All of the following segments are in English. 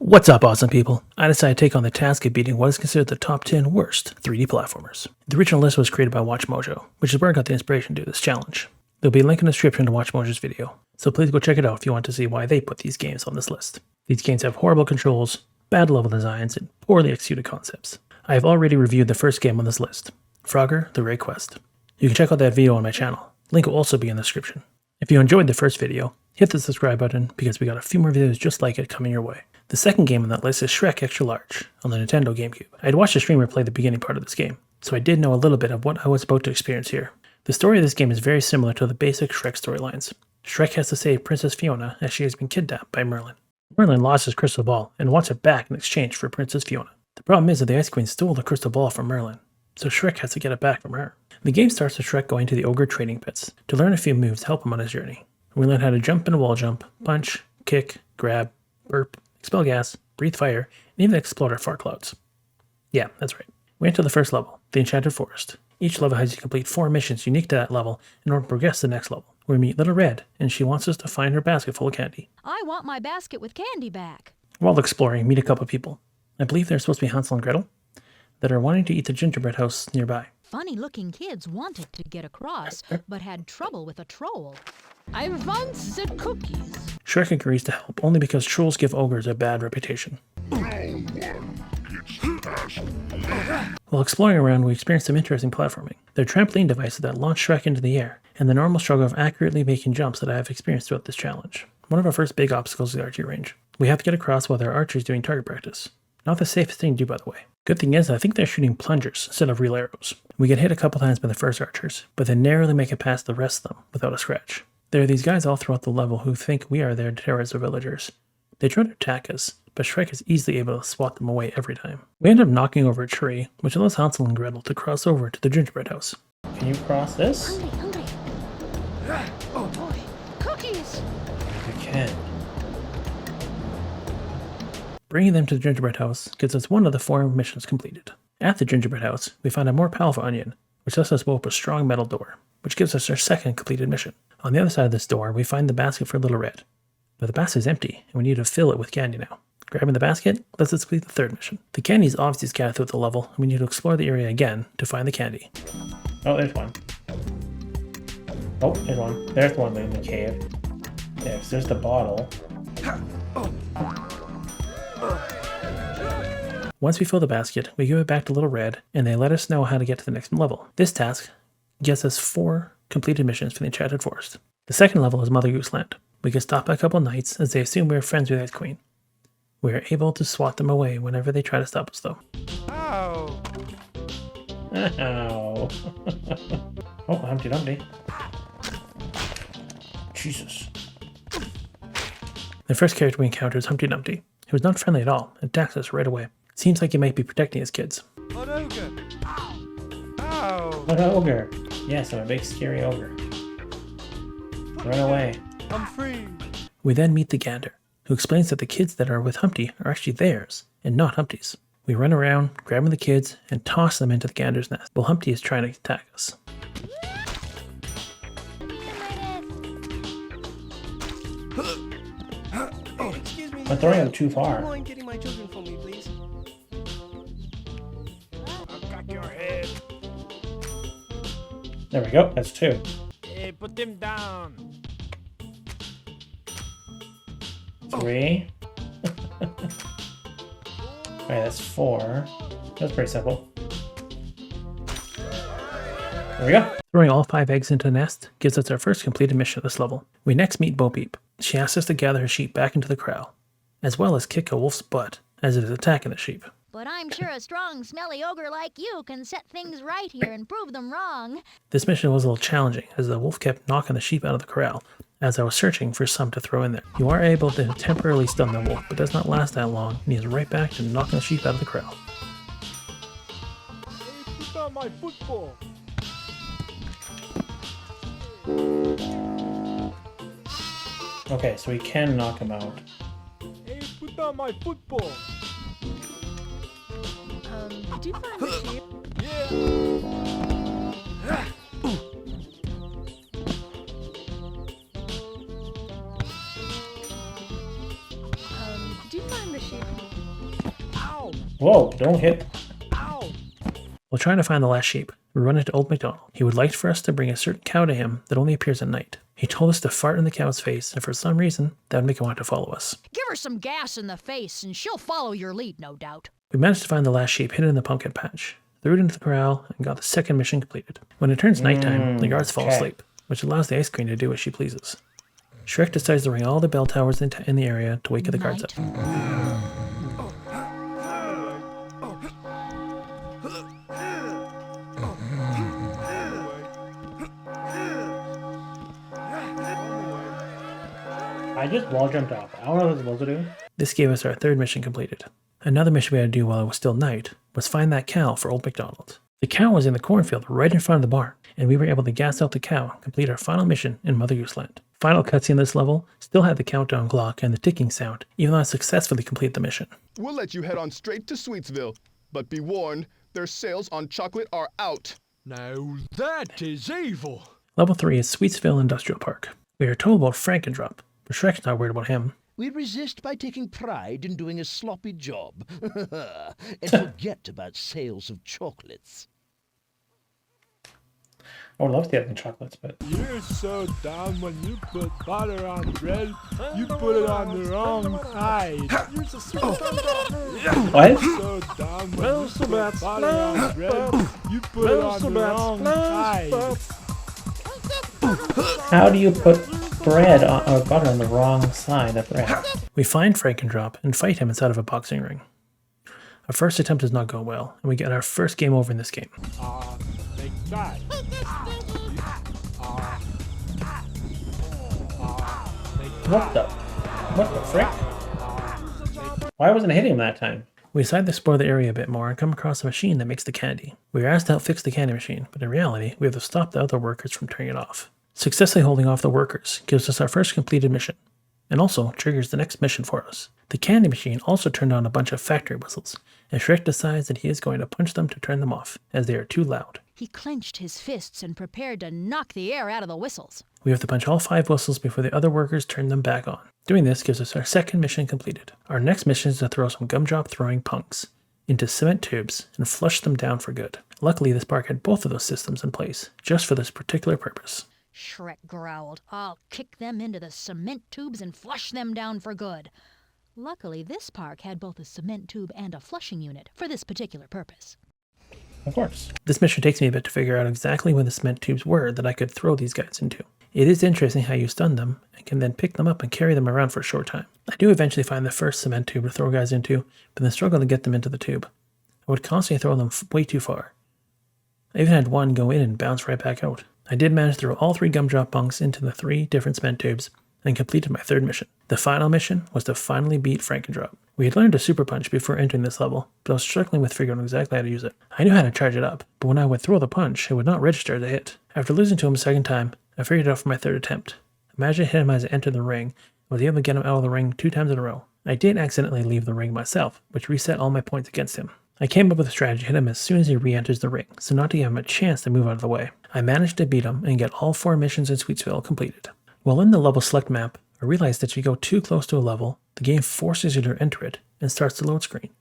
What's up, awesome people? I decided to take on the task of beating what is considered the top 10 worst 3D platformers. The original list was created by Watch Mojo, which is where I got the inspiration to do this challenge. There'll be a link in the description to Watch Mojo's video, so please go check it out if you want to see why they put these games on this list. These games have horrible controls, bad level designs, and poorly executed concepts. I have already reviewed the first game on this list, Frogger: The Ray Quest. You can check out that video on my channel. Link will also be in the description. If you enjoyed the first video, hit the subscribe button because we got a few more videos just like it coming your way. The second game on that list is Shrek Xtra Large on the Nintendo Gamecube. I had watched a streamer play the beginning part of this game, so I did know a little bit of what I was about to experience here. The story of this game is very similar to the basic Shrek storylines. Shrek has to save Princess Fiona as she has been kidnapped by Merlin. Merlin lost his crystal ball and wants it back in exchange for Princess Fiona. The problem is that the Ice Queen stole the crystal ball from Merlin, so Shrek has to get it back from her. The game starts with Shrek going to the Ogre trading pits to learn a few moves to help him on his journey. We learn how to jump and wall jump, punch, kick, grab, burp, expel gas, breathe fire, and even explode our fart clouds. Yeah, that's right. We enter the first level, the Enchanted Forest. Each level has you complete 4 missions unique to that level in order to progress to the next level. We meet Little Red, and she wants us to find her basket full of candy. I want my basket with candy back. While exploring, meet a couple of people. I believe they're supposed to be Hansel and Gretel, that are wanting to eat the gingerbread house nearby. Funny-looking kids wanted to get across, but had trouble with a troll. I want the cookies. Shrek agrees to help only because trolls give ogres a bad reputation. While exploring around, we experience some interesting platforming. There are trampoline devices that launch Shrek into the air, and the normal struggle of accurately making jumps that I have experienced throughout this challenge. One of our first big obstacles is the archery range. We have to get across while there are archers doing target practice. Not the safest thing to do, by the way. Good thing is, I think they're shooting plungers instead of real arrows. We get hit a couple times by the first archers, but they narrowly make it past the rest of them without a scratch. There are these guys all throughout the level who think we are there to terrorize the villagers. They try to attack us, but Shrek is easily able to swat them away every time. We end up knocking over a tree, which allows Hansel and Gretel to cross over to the gingerbread house. Can you cross this? Hungry. Oh boy. Cookies! You can. Bringing them to the gingerbread house gets us one of the 4 missions completed. At the gingerbread house, we find a more powerful onion, which lets us open a strong metal door, which gives us our second completed mission. On the other side of this door, we find the basket for Little Red. But the basket is empty, and we need to fill it with candy now. Grabbing the basket lets us complete the third mission. The candy is obviously scattered throughout the level, and we need to explore the area again to find the candy. Oh, there's one. Oh, there's one. There's one in the cave. Yes, there's the bottle. Once we fill the basket, we give it back to Little Red, and they let us know how to get to the next level. This task gets us 4 completed missions for the Enchanted Forest. The second level is Mother Goose Land. We get stopped by a couple knights as they assume we are friends with the Ice Queen. We are able to swat them away whenever they try to stop us, though. Ow! Ow. Oh, Humpty Dumpty. Jesus. The first character we encounter is Humpty Dumpty, who is not friendly at all and attacks us right away. Seems like he might be protecting his kids. An ogre! Ow! An ogre! Yes, I'm a big scary ogre. Run away. I'm free! We then meet the gander, who explains that the kids that are with Humpty are actually theirs and not Humpty's. We run around, grabbing the kids, and toss them into the gander's nest while Humpty is trying to attack us. Oh, excuse me. I'm throwing them too Do you far. mind getting my children for me, please? I've got your head. There we go, that's 2. Hey, put them down. 3. Alright, that's 4. That's pretty simple. There we go. Throwing all 5 eggs into the nest gives us our first completed mission of this level. We next meet Bo Peep. She asks us to gather her sheep back into the corral, as well as kick a wolf's butt as it is attacking the sheep. But I'm sure a strong, smelly ogre like you can set things right here and prove them wrong. This mission was a little challenging as the wolf kept knocking the sheep out of the corral as I was searching for some to throw in there. You are able to temporarily stun the wolf, but does not last that long, and he is right back to knocking the sheep out of the corral. Hey, put down my football. Okay, so we can knock him out. Hey, put down my football. Do you find the sheep? Yeah. Do you find the sheep? Ow! Whoa, don't hit. Ow! While trying to find the last sheep, we run into Old MacDonald. He would like for us to bring a certain cow to him that only appears at night. He told us to fart in the cow's face, and for some reason, that would make him want to follow us. Give her some gas in the face, and she'll follow your lead, no doubt. We managed to find the last sheep hidden in the pumpkin patch, threw it into the corral, and got the second mission completed. When it turns nighttime, the guards fall asleep, which allows the ice queen to do what she pleases. Shrek decides to ring all the bell towers in the area to wake the guards up. I just wall jumped off. I don't know what I was supposed to do. This gave us our third mission completed. Another mission we had to do while it was still night was find that cow for Old MacDonald. The cow was in the cornfield right in front of the barn, and we were able to gas out the cow and complete our final mission in Mother Goose Land. Final cutscene in this level still had the countdown clock and the ticking sound, even though I successfully completed the mission. We'll let you head on straight to Sweetsville, but be warned, their sales on chocolate are out. Now that is evil. Level 3 is Sweetsville Industrial Park. We are told about Frankendrop, but Shrek's not worried about him. We resist by taking pride in doing a sloppy job and forget about sales of chocolates. I would love to have chocolates, but... You're so dumb when you put butter on bread. You put it on the wrong side. You're so What? so dumb when you put butter on bread. You put it on the wrong side. How do you put bread or butter on the wrong side of bread? We find Frankendrop and fight him inside of a boxing ring. Our first attempt does not go well, and we get our first game over in this game. Like that. What the frick? Why wasn't I hitting him that time? We decide to explore the area a bit more and come across a machine that makes the candy. We are asked to help fix the candy machine, but in reality, we have to stop the other workers from turning it off. Successfully holding off the workers gives us our first completed mission, and also triggers the next mission for us. The candy machine also turned on a bunch of factory whistles, and Shrek decides that he is going to punch them to turn them off, as they are too loud. He clenched his fists and prepared to knock the air out of the whistles. We have to punch all 5 whistles before the other workers turn them back on. Doing this gives us our second mission completed. Our next mission is to throw some gumdrop throwing punks into cement tubes and flush them down for good. Luckily, this park had both of those systems in place, just for this particular purpose. Shrek growled. I'll kick them into the cement tubes and flush them down for good. Luckily, this park had both a cement tube and a flushing unit for this particular purpose. Of course. This mission takes me a bit to figure out exactly where the cement tubes were that I could throw these guys into. It is interesting how you stun them and can then pick them up and carry them around for a short time. I do eventually find the first cement tube to throw guys into, but then struggle to get them into the tube. I would constantly throw them way too far. I even had one go in and bounce right back out. I did manage to throw all 3 gumdrop punks into the 3 different cement tubes and completed my third mission. The final mission was to finally beat Frankendrop. We had learned a super punch before entering this level, but I was struggling with figuring out exactly how to use it. I knew how to charge it up, but when I would throw the punch, it would not register as a hit. After losing to him a second time, I figured it out for my third attempt. Imagine I hit him as I entered the ring. I was able to get him out of the ring 2 times in a row. I did accidentally leave the ring myself, which reset all my points against him. I came up with a strategy to hit him as soon as he re-enters the ring, so not to give him a chance to move out of the way. I managed to beat him and get all 4 missions in Sweetsville completed. While in the level select map, I realized that if you go too close to a level, the game forces you to enter it and starts the load screen,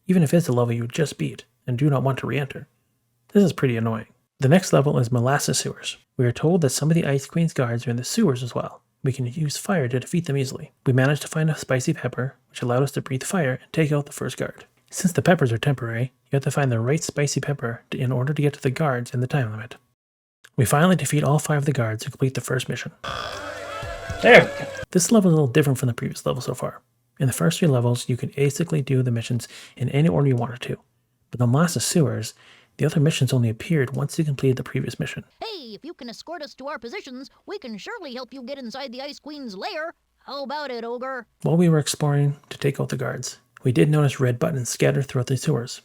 even if it's a level you just beat and do not want to re-enter. This is pretty annoying. The next level is Molasses Sewers. We are told that some of the Ice Queen's guards are in the sewers as well. We can use fire to defeat them easily. We managed to find a spicy pepper, which allowed us to breathe fire and take out the first guard. Since the peppers are temporary, you have to find the right spicy pepper in order to get to the guards in the time limit. We finally defeat all 5 of the guards and complete the first mission. There we go. This level is a little different from the previous level so far. In the first 3 levels, you can basically do the missions in any order you wanted to. But in Molasses Sewers, the other missions only appeared once you completed the previous mission. Hey, if you can escort us to our positions, we can surely help you get inside the Ice Queen's lair. How about it, Ogre? While we were exploring to take out the guards, we did notice red buttons scattered throughout the sewers.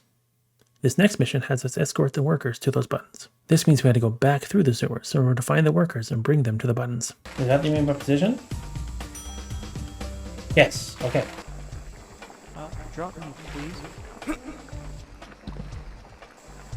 This next mission has us escort the workers to those buttons. This means we had to go back through the sewers in order to find the workers and bring them to the buttons. Is that the main position? Yes, okay. Drop me, please.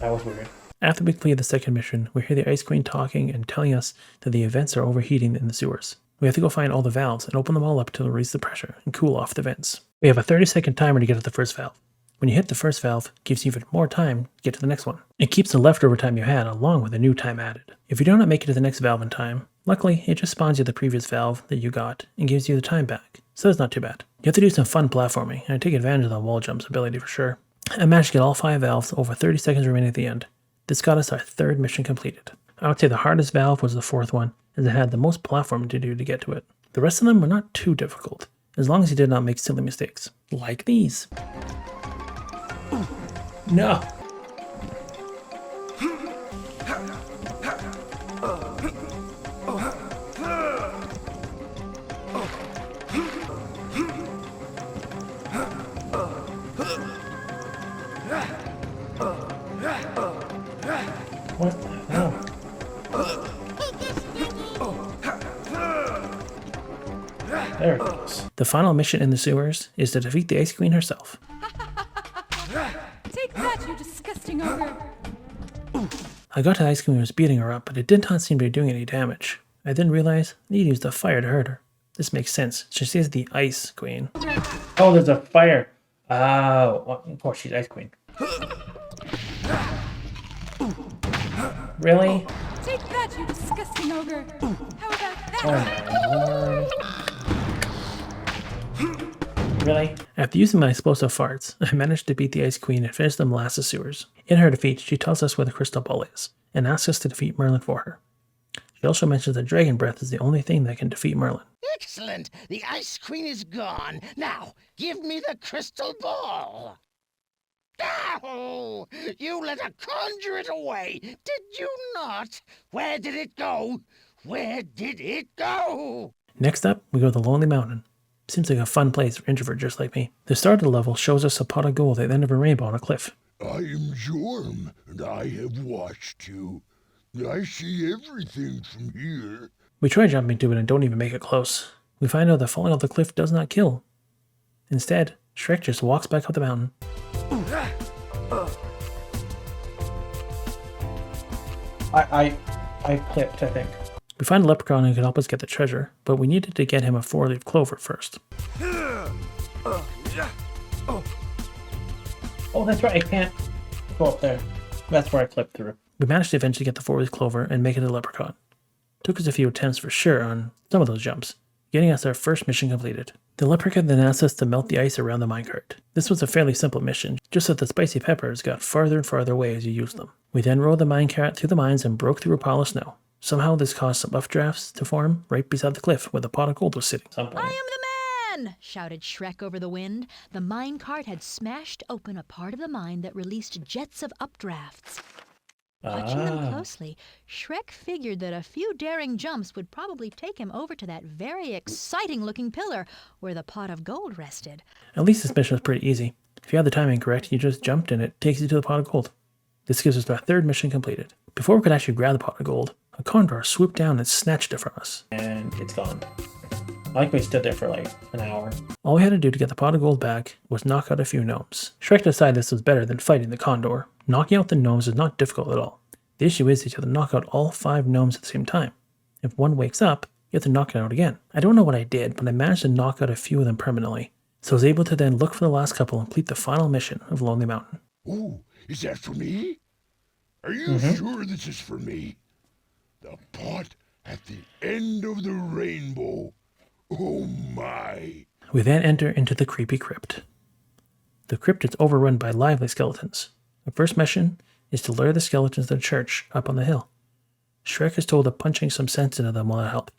That was weird. After we complete the second mission, we hear the Ice Queen talking and telling us that the vents are overheating in the sewers. We have to go find all the valves and open them all up to release the pressure and cool off the vents. We have a 30-second timer to get to the first valve. When you hit the first valve, it gives you even more time to get to the next one. It keeps the leftover time you had along with the new time added. If you do not make it to the next valve in time, luckily it just spawns you the previous valve that you got and gives you the time back, so that's not too bad. You have to do some fun platforming, and I take advantage of the wall jumps ability for sure. I managed to get all 5 valves over 30 seconds remaining at the end. This got us our 3rd mission completed. I would say the hardest valve was the 4th one, as it had the most platforming to do to get to it. The rest of them were not too difficult, as long as you did not make silly mistakes. Like these. No! What the hell? There it goes. The final mission in the sewers is to defeat the Ice Queen herself. Take that, you disgusting ogre! I got to the Ice Queen and was beating her up, but it did not seem to be doing any damage. I then realized I need to use the fire to hurt her. This makes sense. She is the Ice Queen. Oh, there's a fire. Oh, of course she's Ice Queen. Really? Take that, you disgusting ogre! How about that? Oh my lord. Really? After using my explosive farts, I managed to beat the Ice Queen and finish the Molasses Sewers. In her defeat, she tells us where the crystal ball is, and asks us to defeat Merlin for her. She also mentions that dragon breath is the only thing that can defeat Merlin. Excellent! The Ice Queen is gone. Now, give me the crystal ball. Oh, you let her conjure it away, did you not? Where did it go? Where did it go? Next up, we go to the Lonely Mountain. Seems like a fun place for introverts just like me. The start of the level shows us a pot of gold at the end of a rainbow on a cliff. I am Jorm, and I have watched you. I see everything from here. We try jumping to it and don't even make it close. We find out that falling off the cliff does not kill. Instead, Shrek just walks back up the mountain. I clipped, I think. We find a leprechaun who can help us get the treasure, but we needed to get him a 4-leaf clover first. Oh, that's right, I can't go up there. That's where I clipped through. We managed to eventually get the 4-leaf clover and make it a leprechaun. Took us a few attempts for sure on some of those jumps, getting us our first mission completed. The leprechaun then asked us to melt the ice around the minecart. This was a fairly simple mission, just that the spicy peppers got farther and farther away as you used them. We then rode the minecart through the mines and broke through a pile of snow. Somehow this caused some updrafts to form right beside the cliff where the pot of gold was sitting. I am the man! Shouted Shrek over the wind. The minecart had smashed open a part of the mine that released jets of updrafts. Watching them closely, Shrek figured that a few daring jumps would probably take him over to that very exciting-looking pillar where the pot of gold rested. At least this mission was pretty easy. If you have the timing correct, you just jumped and it takes you to the pot of gold. This gives us our 3rd mission completed. Before we could actually grab the pot of gold, a condor swooped down and snatched it from us. And it's gone. I like we stood there for like an hour. All we had to do to get the pot of gold back was knock out a few gnomes. Shrek decided this was better than fighting the condor. Knocking out the gnomes is not difficult at all. The issue is that you have to knock out all 5 gnomes at the same time. If one wakes up, you have to knock it out again. I don't know what I did, but I managed to knock out a few of them permanently. So I was able to then look for the last couple and complete the final mission of Lonely Mountain. Oh, is that for me? Are you sure this is for me? The pot at the end of the rainbow. Oh my. We then enter into the Creepy Crypt. The crypt is overrun by lively skeletons. The first mission is to lure the skeletons to the church up on the hill. Shrek is told that punching some sense into them will not help,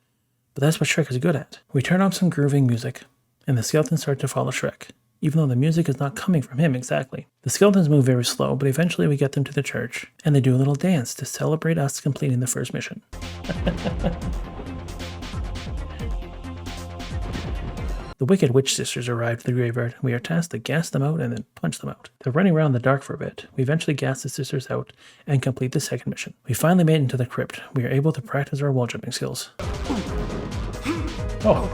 but that's what Shrek is good at. We turn on some grooving music, and the skeletons start to follow Shrek, even though the music is not coming from him exactly. The skeletons move very slow, but eventually we get them to the church, and they do a little dance to celebrate us completing the first mission. The Wicked Witch Sisters arrived at the graveyard, and we are tasked to gas them out and then punch them out. They're running around in the dark for a bit. We eventually gas the sisters out and complete the second mission. We finally made it into the crypt. We are able to practice our wall jumping skills. Oh,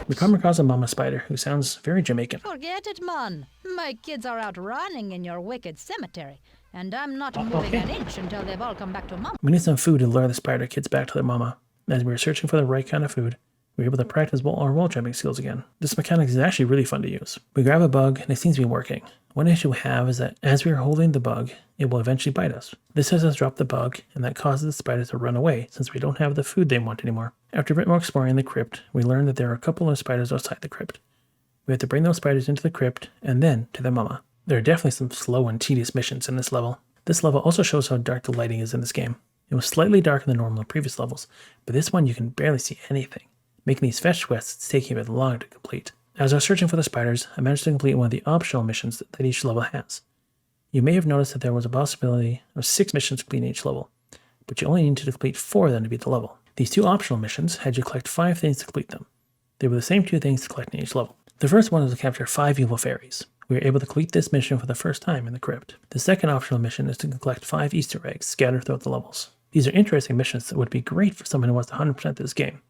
we come across a mama spider who sounds very Jamaican. Forget it, man. My kids are out running in your wicked cemetery, and I'm not moving an inch until they've all come back to mama. We need some food to lure the spider kids back to their mama. As we were searching for the right kind of food, we're able to practice our wall jumping skills again. This mechanic is actually really fun to use. We grab a bug and it seems to be working. One issue we have is that as we are holding the bug, it will eventually bite us. This has us drop the bug, and that causes the spiders to run away since we don't have the food they want anymore. After a bit more exploring the crypt, we learn that there are a couple of spiders outside the crypt. We have to bring those spiders into the crypt and then to their mama. There are definitely some slow and tedious missions in this level. This level also shows how dark the lighting is in this game. It was slightly darker than normal in previous levels, but this one you can barely see anything, making these fetch quests taking a bit long to complete. As I was searching for the spiders, I managed to complete one of the optional missions that each level has. You may have noticed that there was a possibility of 6 missions to complete in each level, but you only need to complete 4 of them to beat the level. These 2 optional missions had you collect 5 things to complete them. They were the same 2 things to collect in each level. The first one is to capture 5 evil fairies. We were able to complete this mission for the first time in the crypt. The second optional mission is to collect 5 Easter eggs scattered throughout the levels. These are interesting missions that would be great for someone who wants to 100% this game.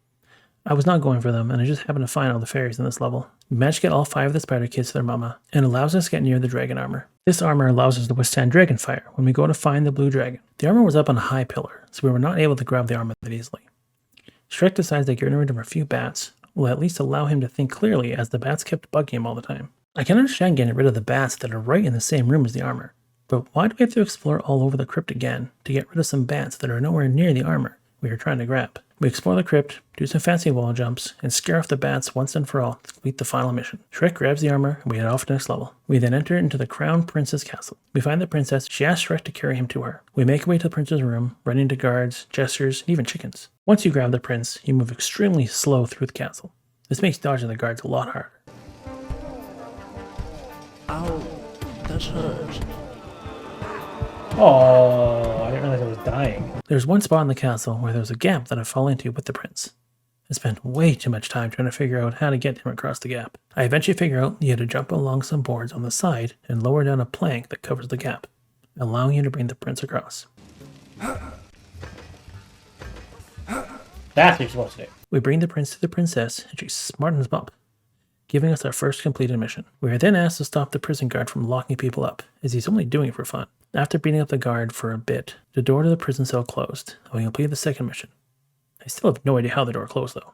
I was not going for them, and I just happened to find all the fairies in this level. We managed to get all 5 of the spider kids to their mama, and allows us to get near the dragon armor. This armor allows us to withstand dragon fire when we go to find the blue dragon. The armor was up on a high pillar, so we were not able to grab the armor that easily. Shrek decides that getting rid of a few bats will at least allow him to think clearly, as the bats kept bugging him all the time. I can understand getting rid of the bats that are right in the same room as the armor, but why do we have to explore all over the crypt again to get rid of some bats that are nowhere near the armor we are trying to grab? We explore the crypt, do some fancy wall jumps, and scare off the bats once and for all to complete the final mission. Shrek grabs the armor, and we head off to the next level. We then enter into the Crown Princess Castle. We find the princess. She asks Shrek to carry him to her. We make our way to the prince's room, running into guards, jesters, and even chickens. Once you grab the prince, you move extremely slow through the castle. This makes dodging the guards a lot harder. Ow, that hurt. Oh, I didn't realize I was dying. There's one spot in the castle where there's a gap that I fall into with the prince. I spent way too much time trying to figure out how to get him across the gap. I eventually figure out you had to jump along some boards on the side and lower down a plank that covers the gap, allowing you to bring the prince across. That's what you're supposed to do. We bring the prince to the princess, and she smartens him up, giving us our first completed mission. We are then asked to stop the prison guard from locking people up, as he's only doing it for fun. After beating up the guard for a bit, the door to the prison cell closed, and we completed the second mission. I still have no idea how the door closed, though.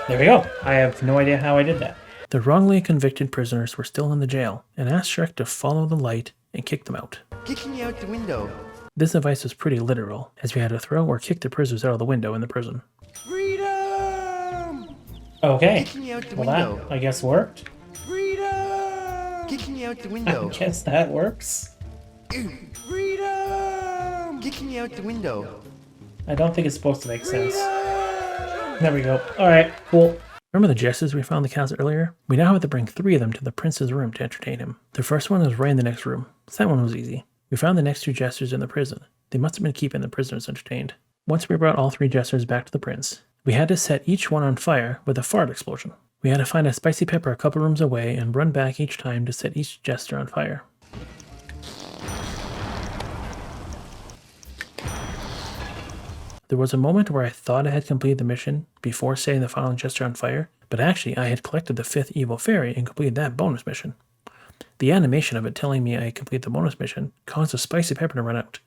There we go. I have no idea how I did that. The wrongly convicted prisoners were still in the jail, and asked Shrek to follow the light and kick them out. Kicking you out the window. This advice was pretty literal, as we had to throw or kick the prisoners out of the window in the prison. Freedom! Okay. Kicking you out the Well, window. that, I guess, worked. Freedom! Kicking you out the I window. guess that works. Freedom! Kicking you out the window. I don't think it's supposed to make sense. There we go. Alright, cool. Remember the jesters we found in the castle earlier? We now have to bring 3 of them to the prince's room to entertain him. The first one was right in the next room, so that one was easy. We found the next 2 jesters in the prison. They must have been keeping the prisoners entertained. Once we brought all 3 jesters back to the prince, we had to set each one on fire with a fart explosion. We had to find a spicy pepper a couple rooms away and run back each time to set each jester on fire. There was a moment where I thought I had completed the mission before setting the final jester on fire, but actually I had collected the 5th evil fairy and completed that bonus mission. The animation of it telling me I had completed the bonus mission caused the spicy pepper to run out,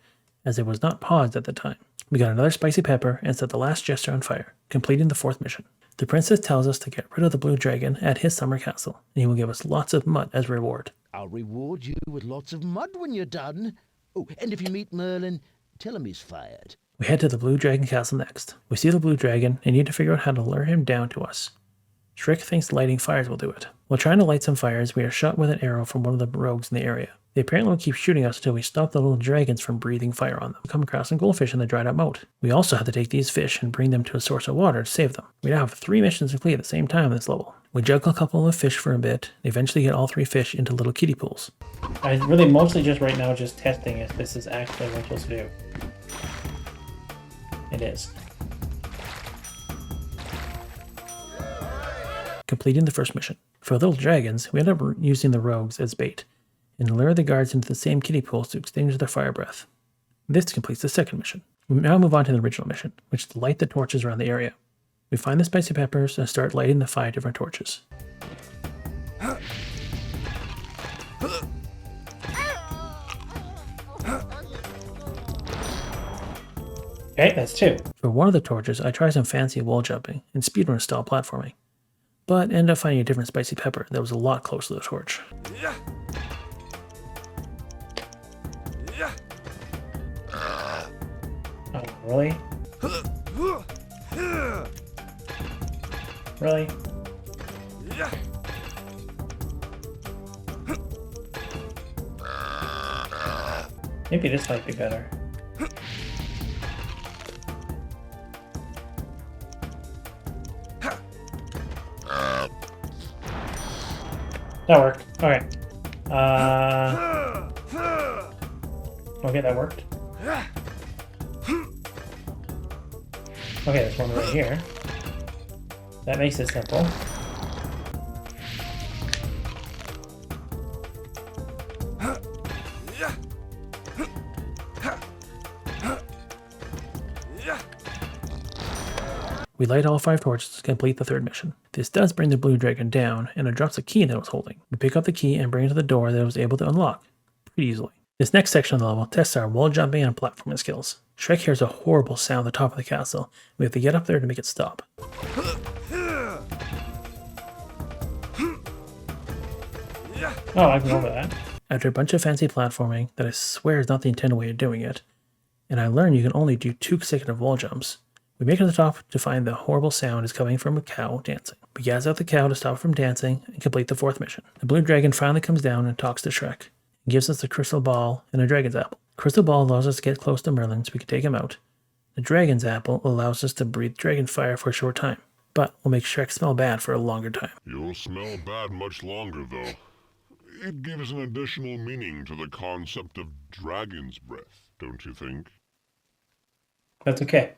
as it was not paused at the time. We got another spicy pepper and set the last jester on fire, completing the 4th mission. The princess tells us to get rid of the blue dragon at his summer castle, and he will give us lots of mud as reward. I'll reward you with lots of mud when you're done. Oh, and if you meet Merlin, tell him he's fired. We head to the blue dragon castle next. We see the blue dragon and need to figure out how to lure him down to us. Shrek thinks lighting fires will do it. While trying to light some fires, we are shot with an arrow from one of the rogues in the area. They apparently will keep shooting us until we stop the little dragons from breathing fire on them. We come across some goldfish in the dried up moat. We also have to take these fish and bring them to a source of water to save them. We now have 3 missions to complete at the same time in this level. We juggle a couple of fish for a bit, and eventually get all 3 fish into little kiddie pools. I'm really mostly just right now just testing if this is actually what I'm supposed to do. It is. Completing the first mission. For little dragons, we end up using the rogues as bait, and lure the guards into the same kiddie pools to extinguish their fire breath. This completes the second mission. We now move on to the original mission, which is to light the torches around the area. We find the spicy peppers and start lighting the 5 different torches. Okay, that's 2. For one of the torches, I tried some fancy wall jumping and speedrun style platforming, but ended up finding a different spicy pepper that was a lot closer to the torch. Oh, really? Really? Maybe this might be better. That worked. Okay. Okay, that worked. Okay, there's one right here. That makes it simple. We light all 5 torches to complete the third mission. This does bring the blue dragon down, and it drops a key that it was holding. We pick up the key and bring it to the door that it was able to unlock pretty easily. This next section of the level tests our wall jumping and platforming skills. Shrek hears a horrible sound at the top of the castle. We have to get up there to make it stop. Oh, I can go over that. After a bunch of fancy platforming that I swear is not the intended way of doing it, and I learned you can only do 2 consecutive wall jumps, we make it to the top to find the horrible sound is coming from a cow dancing. We gas out the cow to stop it from dancing and complete the 4th mission. The blue dragon finally comes down and talks to Shrek. He gives us the crystal ball and a dragon's apple. Crystal ball allows us to get close to Merlin so we can take him out. The dragon's apple allows us to breathe dragon fire for a short time, but will make Shrek smell bad for a longer time. You'll smell bad much longer, though. It gives an additional meaning to the concept of dragon's breath, don't you think? That's okay.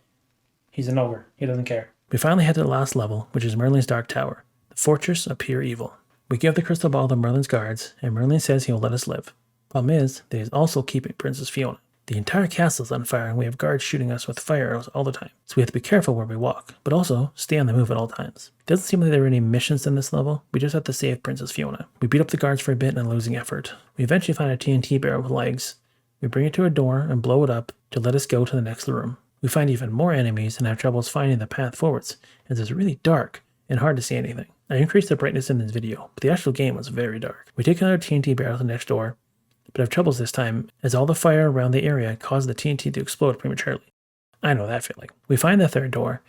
He's an ogre. He doesn't care. We finally head to the last level, which is Merlin's Dark Tower, the fortress of pure evil. We give the crystal ball to Merlin's guards, and Merlin says he will let us live. Problem is that he's also keeping Princess Fiona. The entire castle is on fire, and we have guards shooting us with fire arrows all the time, so we have to be careful where we walk, but also stay on the move at all times. It doesn't seem like there are any missions in this level. We just have to save Princess Fiona. We beat up the guards for a bit in a losing effort. We eventually find a TNT barrel with legs. We bring it to a door and blow it up to let us go to the next room. We find even more enemies and have troubles finding the path forwards, as it's really dark and hard to see anything. I increased the brightness in this video, but the actual game was very dark. We take another TNT barrel to the next door, but have troubles this time, as all the fire around the area caused the TNT to explode prematurely. I know that feeling. We find the third door,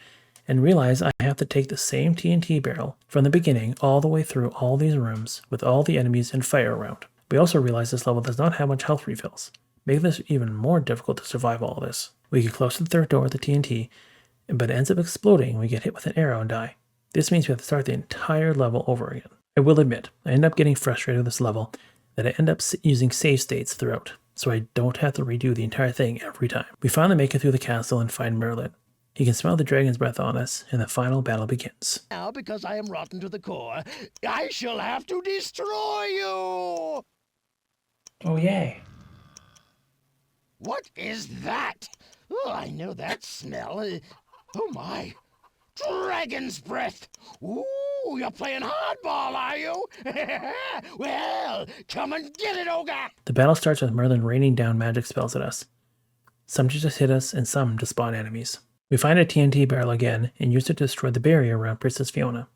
and realize I have to take the same TNT barrel from the beginning all the way through all these rooms with all the enemies and fire around. We also realize this level does not have much health refills, making this even more difficult to survive all this. We get close to the third door with the TNT, but it ends up exploding and we get hit with an arrow and die. This means we have to start the entire level over again. I will admit, I end up getting frustrated with this level, that I end up using save states throughout, so I don't have to redo the entire thing every time. We finally make it through the castle and find Merlin. He can smell the dragon's breath on us, and the final battle begins. Now, because I am rotten to the core, I shall have to destroy you! Oh, yay. What is that? Oh, I know that smell. Oh, my. Dragon's breath! Ooh, you're playing hardball, are you? Well, come and get it, Ogre! The battle starts with Merlin raining down magic spells at us. Some to just hit us, and some to spawn enemies. We find a TNT barrel again, and use it to destroy the barrier around Princess Fiona.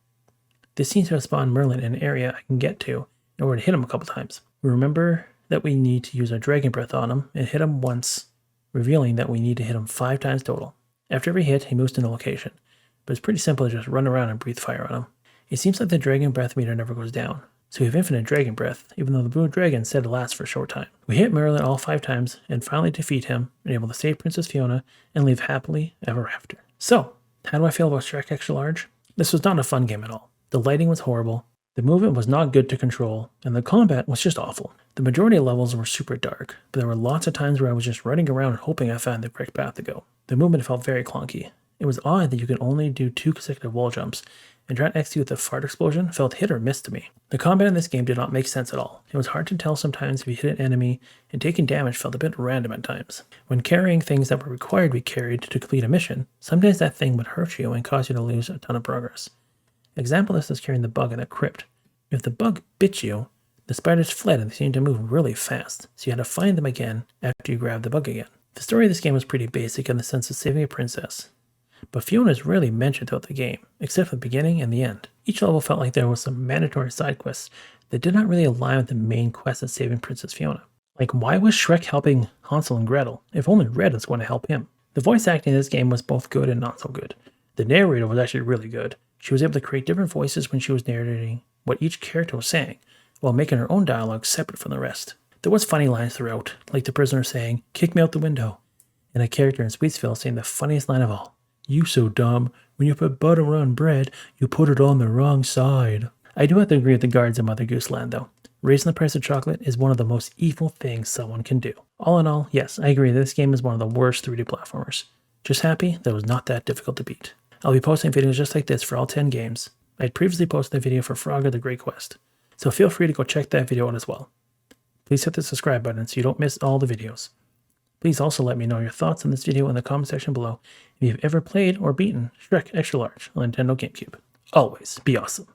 This seems to have spawned Merlin in an area I can get to in order to hit him a couple times. We remember that we need to use our dragon breath on him and hit him once, revealing that we need to hit him 5 times total. After every hit, he moves to no location, but it's pretty simple to just run around and breathe fire on him. It seems like the dragon breath meter never goes down, so we have infinite dragon breath, even though the blue dragon said it lasts for a short time. We hit Merlin all 5 times and finally defeat him, and able to save Princess Fiona and live happily ever after. So, how do I feel about Shrek Xtra Large? This was not a fun game at all. The lighting was horrible, the movement was not good to control, and the combat was just awful. The majority of levels were super dark, but there were lots of times where I was just running around and hoping I found the correct path to go. The movement felt very clunky. It was odd that you could only do 2 consecutive wall jumps, and trying to execute the fart explosion felt hit or miss to me. The combat in this game did not make sense at all. It was hard to tell sometimes if you hit an enemy, and taking damage felt a bit random at times. When carrying things that were required to be carried to complete a mission, sometimes that thing would hurt you and cause you to lose a ton of progress. An example of this is carrying the bug in the crypt. If the bug bit you, the spiders fled and they seemed to move really fast, so you had to find them again after you grabbed the bug again. The story of this game was pretty basic in the sense of saving a princess, but Fiona is rarely mentioned throughout the game, except for the beginning and the end. Each level felt like there was some mandatory side quests that did not really align with the main quest of saving Princess Fiona. Like, why was Shrek helping Hansel and Gretel, if only Red was going to help him? The voice acting in this game was both good and not so good. The narrator was actually really good. She was able to create different voices when she was narrating what each character was saying, while making her own dialogue separate from the rest. There was funny lines throughout, like the prisoner saying, "Kick me out the window," and a character in Sweetsville saying the funniest line of all, "You so dumb, when you put butter on bread, you put it on the wrong side." I do have to agree with the guards in Mother Goose Land though. Raising the price of chocolate is one of the most evil things someone can do. All in all, yes, I agree this game is one of the worst 3D platformers. Just happy that it was not that difficult to beat. I'll be posting videos just like this for all 10 games. I had previously posted a video for Frogger the Great Quest, so feel free to go check that video out as well. Please hit the subscribe button so you don't miss all the videos. Please also let me know your thoughts on this video in the comment section below if you've ever played or beaten Shrek Xtra Large on Nintendo GameCube. Always be awesome.